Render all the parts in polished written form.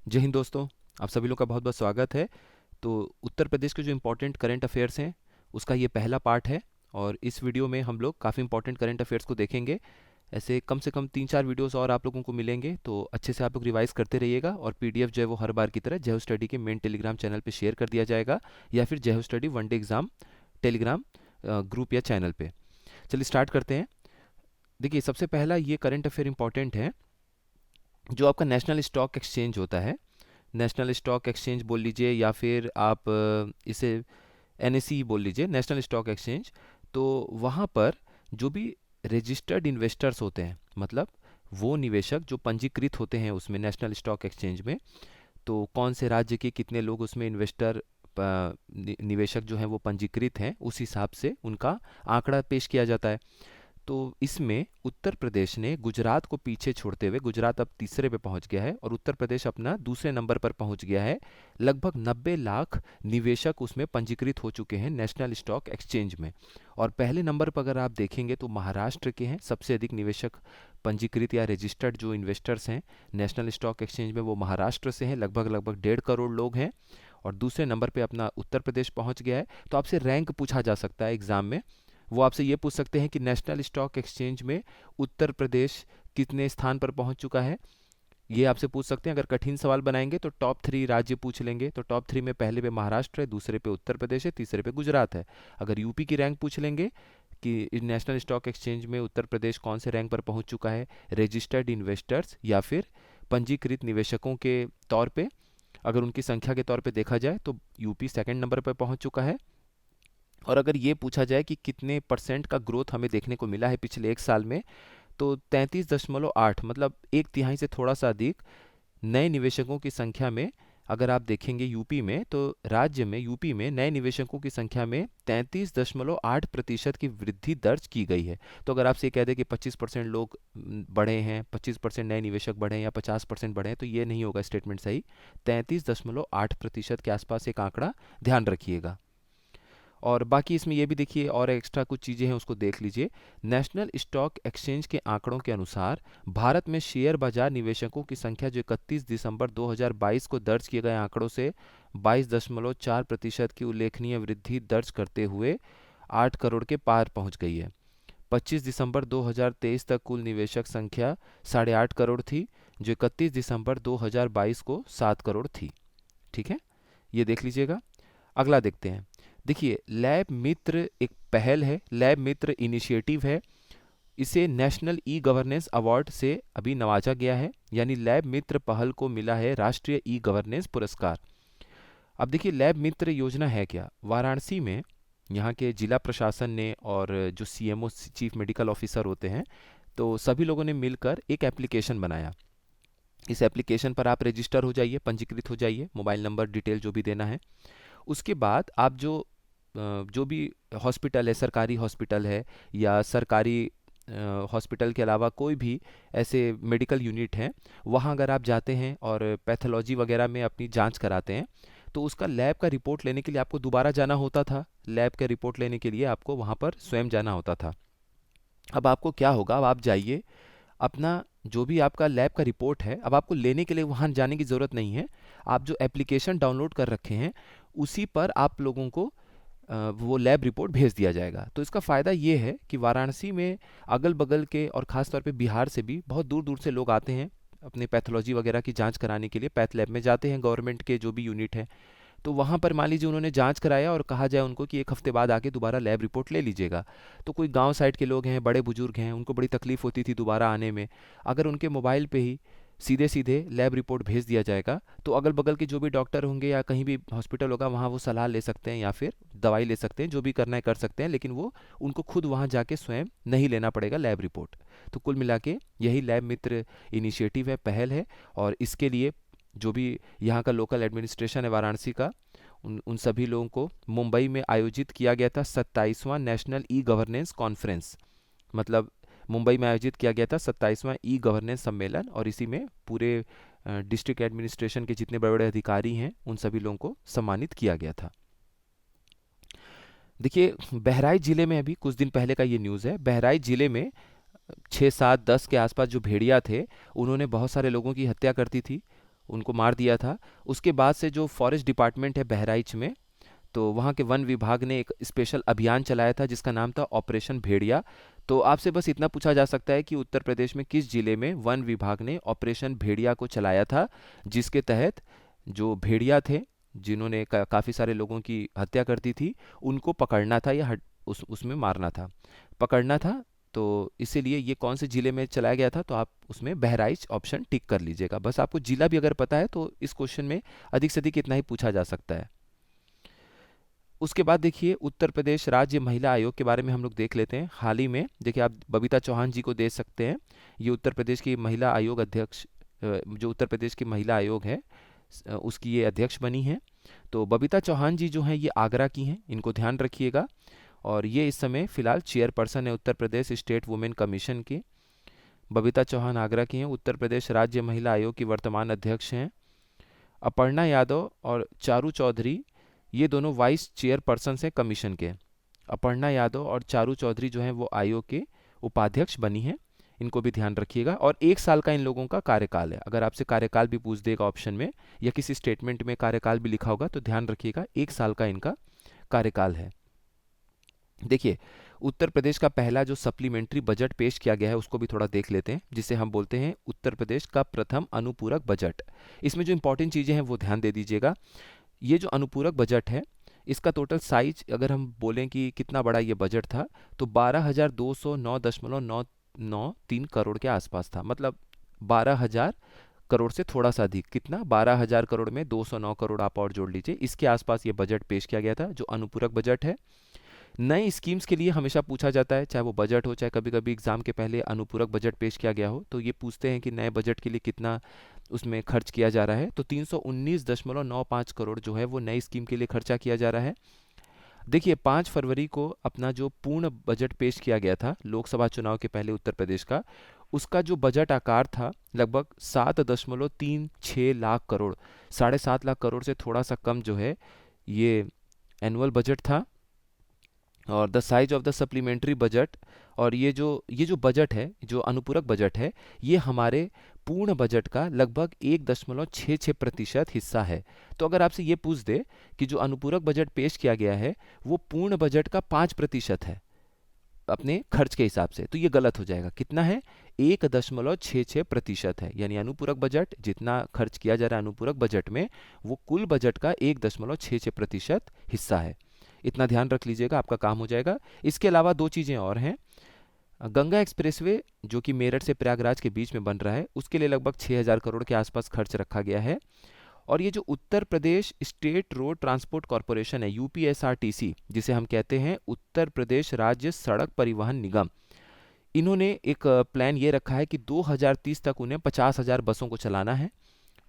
जय हिंद दोस्तों। आप सभी लोग का बहुत बहुत स्वागत है। तो उत्तर प्रदेश के जो इम्पोर्टेंट करंट अफेयर्स हैं उसका ये पहला पार्ट है। और इस वीडियो में हम लोग काफ़ी इंपॉर्टेंट करंट अफेयर्स को देखेंगे। ऐसे कम से कम 3-4 वीडियोस और आप लोगों को मिलेंगे, तो अच्छे से आप लोग रिवाइज करते रहिएगा। और पीडीएफ जो है वो हर बार की तरह जय स्टडी के मेन टेलीग्राम चैनल पे शेयर कर दिया जाएगा, या फिर जय study one day exam Telegram group या चैनल पे। चलिए स्टार्ट करते हैं। देखिए, सबसे पहला ये करंट अफेयर इंपॉर्टेंट है। जो आपका नेशनल स्टॉक एक्सचेंज होता है, नेशनल स्टॉक एक्सचेंज बोल लीजिए, या फिर आप इसे एनएसई बोल लीजिए, नेशनल स्टॉक एक्सचेंज। तो वहाँ पर जो भी रजिस्टर्ड इन्वेस्टर्स होते हैं, मतलब वो निवेशक जो पंजीकृत होते हैं उसमें, नेशनल स्टॉक एक्सचेंज में, तो कौन से राज्य के कितने लोग उसमें इन्वेस्टर निवेशक जो हैं वो पंजीकृत हैं, उस हिसाब से उनका आंकड़ा पेश किया जाता है। तो इसमें उत्तर प्रदेश ने गुजरात को पीछे छोड़ते हुए, गुजरात अब तीसरे पे पहुंच गया है और उत्तर प्रदेश अपना दूसरे नंबर पर पहुंच गया है। लगभग 90 लाख निवेशक उसमें पंजीकृत हो चुके हैं नेशनल स्टॉक एक्सचेंज में। और पहले नंबर पर अगर आप देखेंगे तो महाराष्ट्र के हैं सबसे अधिक निवेशक पंजीकृत या रजिस्टर्ड जो इन्वेस्टर्स हैं नेशनल स्टॉक एक्सचेंज में, वो महाराष्ट्र से हैं। लगभग लगभग 1.5 करोड़ लोग हैं। और दूसरे नंबर पे अपना उत्तर प्रदेश पहुंच गया है। तो आपसे रैंक पूछा जा सकता है एग्जाम में। वो आपसे ये पूछ सकते हैं कि नेशनल स्टॉक एक्सचेंज में उत्तर प्रदेश कितने स्थान पर पहुंच चुका है। ये आपसे पूछ सकते हैं। अगर कठिन सवाल बनाएंगे तो टॉप 3 राज्य पूछ लेंगे। तो टॉप 3 में पहले पे महाराष्ट्र है, दूसरे पे उत्तर प्रदेश है, तीसरे पे गुजरात है। अगर यूपी की रैंक पूछ लेंगे कि नेशनल स्टॉक एक्सचेंज में उत्तर प्रदेश कौन से रैंक पर पहुंच चुका है, रजिस्टर्ड इन्वेस्टर्स या फिर पंजीकृत निवेशकों के तौर पे, अगर उनकी संख्या के तौर पे देखा जाए तो यूपी सेकंड नंबर पर पहुंच चुका है। और अगर ये पूछा जाए कि कितने परसेंट का ग्रोथ हमें देखने को मिला है पिछले एक साल में, तो 33.8, मतलब एक तिहाई से थोड़ा सा अधिक नए निवेशकों की संख्या में अगर आप देखेंगे यूपी में, तो राज्य में यूपी में नए निवेशकों की संख्या में 33.8% की वृद्धि दर्ज की गई है। तो अगर आपसे कह दें कि 25% लोग बढ़े हैं, 25% नए निवेशक बढ़े हैं या 50% बढ़े हैं, तो ये नहीं होगा स्टेटमेंट सही। 33.8% के आसपास एक आंकड़ा ध्यान रखिएगा। और बाकी इसमें ये भी देखिए, और एक्स्ट्रा कुछ चीज़ें हैं उसको देख लीजिए। नेशनल स्टॉक एक्सचेंज के आंकड़ों के अनुसार भारत में शेयर बाजार निवेशकों की संख्या जो 31 दिसंबर 2022 को दर्ज किए गए आंकड़ों से 22.4% की उल्लेखनीय वृद्धि दर्ज करते हुए 8 करोड़ के पार पहुंच गई है। 25 दिसंबर 2023 तक कुल निवेशक संख्या 8.5 करोड़ थी, जो 31 दिसंबर 2022 को 7 करोड़ थी। ठीक है, ये देख लीजिएगा। अगला देखते हैं। देखिए, लैब मित्र एक पहल है, लैब मित्र इनिशिएटिव है। इसे नेशनल ई गवर्नेंस अवार्ड से अभी नवाजा गया है, यानी लैब मित्र पहल को मिला है राष्ट्रीय ई गवर्नेंस पुरस्कार। अब देखिए, लैब मित्र योजना है क्या। वाराणसी में यहाँ के जिला प्रशासन ने और जो सीएमओ चीफ मेडिकल ऑफिसर होते हैं, तो सभी लोगों ने मिलकर एक एप्लीकेशन बनाया। इस एप्लीकेशन पर आप रजिस्टर हो जाइए, पंजीकृत हो जाइए, मोबाइल नंबर डिटेल जो भी देना है। उसके बाद आप जो भी हॉस्पिटल है, सरकारी हॉस्पिटल है या सरकारी हॉस्पिटल के अलावा कोई भी ऐसे मेडिकल यूनिट हैं, वहाँ अगर आप जाते हैं और पैथोलॉजी वगैरह में अपनी जांच कराते हैं, तो उसका लैब का रिपोर्ट लेने के लिए आपको दोबारा जाना होता था। लैब का रिपोर्ट लेने के लिए आपको वहाँ पर स्वयं जाना होता था। अब आपको क्या होगा, अब आप जाइए, अपना जो भी आपका लैब का रिपोर्ट है, अब आपको लेने के लिए वहाँ जाने की ज़रूरत नहीं है। आप जो एप्लीकेशन डाउनलोड कर रखे हैं उसी पर आप लोगों को वो लैब रिपोर्ट भेज दिया जाएगा। तो इसका फ़ायदा ये है कि वाराणसी में अगल बगल के और ख़ास तौर पे बिहार से भी बहुत दूर दूर से लोग आते हैं अपने पैथोलॉजी वगैरह की जांच कराने के लिए। पैथ लैब में जाते हैं गवर्नमेंट के जो भी यूनिट है, तो वहाँ पर मान लीजिए उन्होंने जांच कराया और कहा जाए उनको कि एक हफ्ते बाद आके दोबारा लैब रिपोर्ट ले लीजिएगा। तो कोई गांव साइड के लोग हैं, बड़े बुजुर्ग हैं, उनको बड़ी तकलीफ होती थी दोबारा आने में। अगर उनके मोबाइल पे ही सीधे सीधे लैब रिपोर्ट भेज दिया जाएगा, तो अगल बगल के जो भी डॉक्टर होंगे या कहीं भी हॉस्पिटल होगा वहाँ वो सलाह ले सकते हैं या फिर दवाई ले सकते हैं, जो भी करना है कर सकते हैं, लेकिन वो उनको खुद वहाँ जाके स्वयं नहीं लेना पड़ेगा लैब रिपोर्ट। तो कुल मिला के यही लैब मित्र इनिशिएटिव है, पहल है। और इसके लिए जो भी यहाँ का लोकल एडमिनिस्ट्रेशन है वाराणसी का, उन सभी लोगों को मुंबई में आयोजित किया गया था 27वां नेशनल ई गवर्नेंस कॉन्फ्रेंस। मतलब मुंबई में आयोजित किया गया था 27वां ई गवर्नेंस सम्मेलन, और इसी में पूरे डिस्ट्रिक्ट एडमिनिस्ट्रेशन के जितने बड़े बड़े अधिकारी हैं उन सभी लोगों को सम्मानित किया गया था। देखिए, बहराइच जिले में अभी कुछ दिन पहले का ये न्यूज़ है। बहराइच जिले में 6, 7, 10 के आसपास जो भेड़िया थे, उन्होंने बहुत सारे लोगों की हत्या कर दी थी। उनको मार दिया था। उसके बाद से जो फॉरेस्ट डिपार्टमेंट है बहराइच में, तो वहाँ के वन विभाग ने एक स्पेशल अभियान चलाया था जिसका नाम था ऑपरेशन भेड़िया। तो आपसे बस इतना पूछा जा सकता है कि उत्तर प्रदेश में किस जिले में वन विभाग ने ऑपरेशन भेड़िया को चलाया था, जिसके तहत जो भेड़िया थे जिन्होंने काफ़ी सारे लोगों की हत्या कर दी थी, उनको पकड़ना था या उसमें मारना था, पकड़ना था। तो इसीलिए ये कौन से ज़िले में चलाया गया था, तो आप उसमें बहराइच ऑप्शन टिक कर लीजिएगा। बस आपको ज़िला भी अगर पता है तो इस क्वेश्चन में अधिक से अधिक इतना ही पूछा जा सकता है। उसके बाद देखिए उत्तर प्रदेश राज्य महिला आयोग के बारे में हम लोग देख लेते हैं। हाल ही में देखिए आप बबीता चौहान जी को देख सकते हैं, ये उत्तर प्रदेश की महिला आयोग अध्यक्ष, जो उत्तर प्रदेश की महिला आयोग है उसकी ये अध्यक्ष बनी हैं। तो बबीता चौहान जी जो हैं ये आगरा की हैं, इनको ध्यान रखिएगा। और ये इस समय फ़िलहाल चेयरपर्सन है Uttar Pradesh state women commission की। बबीता चौहान आगरा की हैं। उत्तर प्रदेश राज्य महिला आयोग की वर्तमान अध्यक्ष हैं। अपर्णा यादव और चारू चौधरी ये दोनों वाइस चेयरपर्सन हैं कमीशन के। अपर्णा यादव और चारू चौधरी जो हैं वो आयोग के उपाध्यक्ष बनी हैं, इनको भी ध्यान रखिएगा। और 1 साल का इन लोगों का कार्यकाल है। अगर आपसे कार्यकाल भी पूछ देगा ऑप्शन में या किसी स्टेटमेंट में कार्यकाल भी लिखा होगा तो ध्यान रखिएगा 1 साल का इनका कार्यकाल है। देखिए उत्तर प्रदेश का पहला जो सप्लीमेंट्री बजट पेश किया गया है उसको भी थोड़ा देख लेते हैं, जिसे हम बोलते हैं उत्तर प्रदेश का प्रथम अनुपूरक बजट। इसमें जो इंपॉर्टेंट चीज़ें हैं वो ध्यान दे दीजिएगा। ये जो अनुपूरक बजट है इसका टोटल साइज अगर हम बोलें कि कितना बड़ा ये बजट था, तो 12,209.993 करोड़ के आसपास था। मतलब 12,000 करोड़ से थोड़ा सा अधिक, कितना 12,000 करोड़ में 209 करोड़ आप और जोड़ लीजिए, इसके आसपास ये बजट पेश किया गया था जो अनुपूरक बजट है। नई स्कीम्स के लिए हमेशा पूछा जाता है, चाहे वो बजट हो चाहे कभी कभी एग्जाम के पहले अनुपूरक बजट पेश किया गया हो, तो ये पूछते हैं कि नए बजट के लिए कितना उसमें खर्च किया जा रहा है। तो 319.95 करोड़ जो है वो नई स्कीम के लिए खर्चा किया जा रहा है। देखिए 5 फरवरी को अपना जो पूर्ण बजट पेश किया गया था लोकसभा चुनाव के पहले उत्तर प्रदेश का, उसका जो बजट आकार था लगभग 7.36 लाख करोड़, 7.5 लाख करोड़ से थोड़ा सा कम जो है ये एनुअल बजट था। और the size of the supplementary budget, और ये जो बजट है, जो अनुपूरक बजट है, ये हमारे पूर्ण बजट का लगभग 1.66% हिस्सा है। तो अगर आपसे ये पूछ दे कि जो अनुपूरक बजट पेश किया गया है वो पूर्ण बजट का 5% है अपने खर्च के हिसाब से, तो ये गलत हो जाएगा। कितना है? 1.66% है। यानी अनुपूरक बजट जितना खर्च किया जा रहा है अनुपूरक बजट में, वो कुल बजट का 1.66% हिस्सा है। इतना ध्यान रख लीजिएगा, आपका काम हो जाएगा। इसके अलावा 2 चीज़ें और हैं। गंगा एक्सप्रेसवे जो कि मेरठ से प्रयागराज के बीच में बन रहा है, उसके लिए लगभग 6,000 करोड़ के आसपास खर्च रखा गया है। और ये जो Uttar Pradesh state road transport corporation है, यूपीएसआरटीसी, जिसे हम कहते हैं उत्तर प्रदेश राज्य सड़क परिवहन निगम, इन्होंने एक प्लान ये रखा है कि 2030 तक उन्हें 50,000 बसों को चलाना है।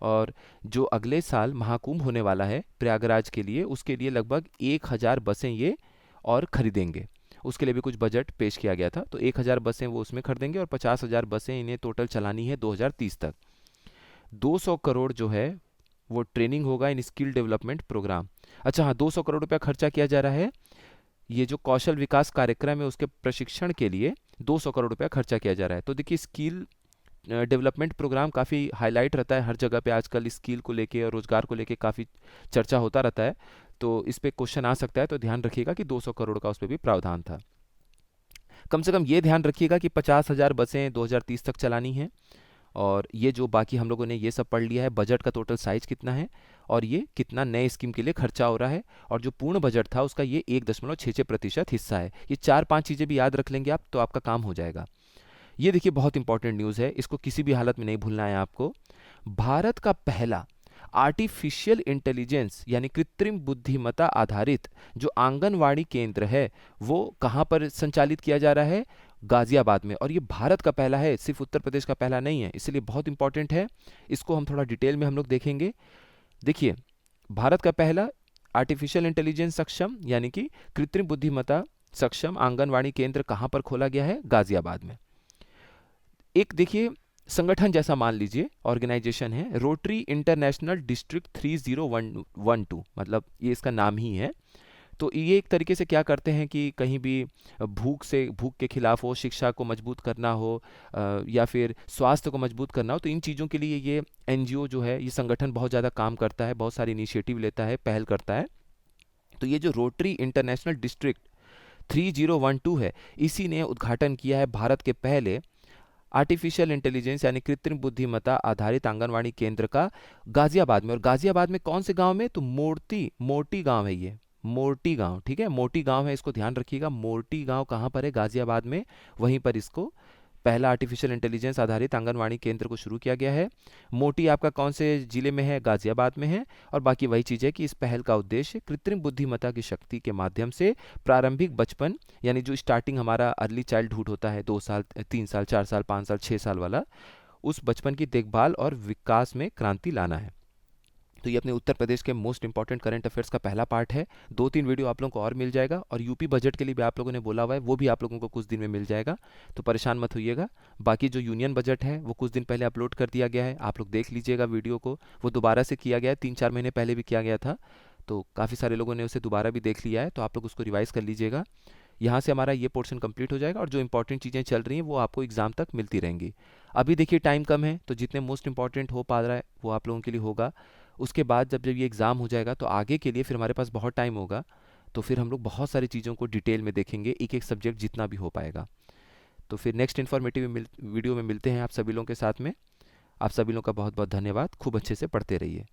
और जो अगले साल महाकुंभ होने वाला है प्रयागराज के लिए, उसके लिए लगभग 1,000 बसें ये और खरीदेंगे। उसके लिए भी कुछ बजट पेश किया गया था, तो 1,000 बसें वो उसमें खरीदेंगे और 50,000 बसें इन्हें टोटल चलानी है 2030 तक। 200 करोड़ जो है वो ट्रेनिंग होगा इन स्किल डेवलपमेंट प्रोग्राम। अच्छा हाँ, 200 करोड़ रुपया खर्चा किया जा रहा है ये जो कौशल विकास कार्यक्रम है उसके प्रशिक्षण के लिए, 200 करोड़ रुपया खर्चा किया जा रहा है। तो देखिए स्किल डेवलपमेंट प्रोग्राम काफ़ी हाईलाइट रहता है हर जगह पे आजकल, स्किल को लेके और रोज़गार को लेके काफ़ी चर्चा होता रहता है, तो इस पे क्वेश्चन आ सकता है। तो ध्यान रखिएगा कि 200 करोड़ का उस पर भी प्रावधान था। कम से कम ये ध्यान रखिएगा कि 50,000 बसें 2030 तक चलानी हैं। और ये जो बाकी हम लोगों ने ये सब पढ़ लिया है, बजट का टोटल साइज कितना है और ये कितना नए स्कीम के लिए खर्चा हो रहा है, और जो पूर्ण बजट था उसका ये 1.66% हिस्सा है। ये 4-5 चीज़ें भी याद रख लेंगे आप तो आपका काम हो जाएगा। ये देखिए बहुत इंपॉर्टेंट न्यूज़ है, इसको किसी भी हालत में नहीं भूलना है आपको। भारत का पहला आर्टिफिशियल इंटेलिजेंस यानी कृत्रिम बुद्धिमत्ता आधारित जो आंगनवाड़ी केंद्र है वो कहाँ पर संचालित किया जा रहा है? गाजियाबाद में। और ये भारत का पहला है, सिर्फ उत्तर प्रदेश का पहला नहीं है, इसलिए बहुत इंपॉर्टेंट है। इसको हम थोड़ा डिटेल में हम लोग देखेंगे। देखिए भारत का पहला आर्टिफिशियल इंटेलिजेंस सक्षम यानी कि कृत्रिम बुद्धिमत्ता सक्षम आंगनवाड़ी केंद्र कहाँ पर खोला गया है? गाजियाबाद में। एक देखिए संगठन जैसा मान लीजिए, ऑर्गेनाइजेशन है रोटरी इंटरनेशनल डिस्ट्रिक्ट 3012, मतलब ये इसका नाम ही है। तो ये एक तरीके से क्या करते हैं कि कहीं भी भूख के खिलाफ हो, शिक्षा को मजबूत करना हो, या फिर स्वास्थ्य को मजबूत करना हो, तो इन चीज़ों के लिए ये एनजीओ जो है, ये संगठन बहुत ज़्यादा काम करता है, बहुत सारी इनिशिएटिव लेता है, पहल करता है। तो ये जो रोटरी इंटरनेशनल डिस्ट्रिक्ट 3012 है, इसी ने उद्घाटन किया है भारत के पहले आर्टिफिशियल इंटेलिजेंस यानी कृत्रिम बुद्धिमत्ता आधारित आंगनवाड़ी केंद्र का गाजियाबाद में। और गाजियाबाद में कौन से गांव में? तो मोर्टी गांव है ये, मोर्टी गांव, ठीक है, मोर्टी गांव है, इसको ध्यान रखिएगा। मोर्टी गांव कहाँ पर है? गाजियाबाद में, वहीं पर इसको पहला आर्टिफिशियल इंटेलिजेंस आधारित आंगनवाड़ी केंद्र को शुरू किया गया है। मोटी आपका कौन से जिले में है? गाजियाबाद में है। और बाकी वही चीज़ है कि इस पहल का उद्देश्य कृत्रिम बुद्धिमत्ता की शक्ति के माध्यम से प्रारंभिक बचपन, यानी जो स्टार्टिंग हमारा अर्ली चाइल्डहुड होता है, 2 साल, 3 साल, 4 साल, 5 साल, 6 साल वाला, उस बचपन की देखभाल और विकास में क्रांति लाना है। तो ये अपने उत्तर प्रदेश के मोस्ट इंपॉर्टेंट करंट अफेयर्स का पहला पार्ट है। 2-3 वीडियो आप लोगों को और मिल जाएगा, और यूपी बजट के लिए भी आप लोगों ने बोला हुआ है, वो भी आप लोगों को कुछ दिन में मिल जाएगा, तो परेशान मत होइएगा। बाकी जो यूनियन बजट है वो कुछ दिन पहले अपलोड कर दिया गया है, आप लोग देख लीजिएगा वीडियो को। वो दोबारा से किया गया है, 3-4 महीने पहले भी किया गया था, तो काफ़ी सारे लोगों ने उसे दोबारा भी देख लिया है, तो आप लोग उसको रिवाइज कर लीजिएगा। यहाँ से हमारा ये पोर्शन कंप्लीट हो जाएगा, और जो इंपॉर्टेंट चीज़ें चल रही हैं वो आपको एग्ज़ाम तक मिलती रहेंगी। अभी देखिए टाइम कम है, तो जितने मोस्ट इंपॉर्टेंट हो पा रहा है वो आप लोगों के लिए होगा। उसके बाद जब जब ये एग्ज़ाम हो जाएगा, तो आगे के लिए फिर हमारे पास बहुत टाइम होगा, तो फिर हम लोग बहुत सारी चीज़ों को डिटेल में देखेंगे, एक एक सब्जेक्ट जितना भी हो पाएगा। तो फिर नेक्स्ट इन्फॉर्मेटिव वीडियो में मिलते हैं आप सभी लोगों के साथ में। आप सभी लोगों का बहुत बहुत धन्यवाद। खूब अच्छे से पढ़ते रहिए।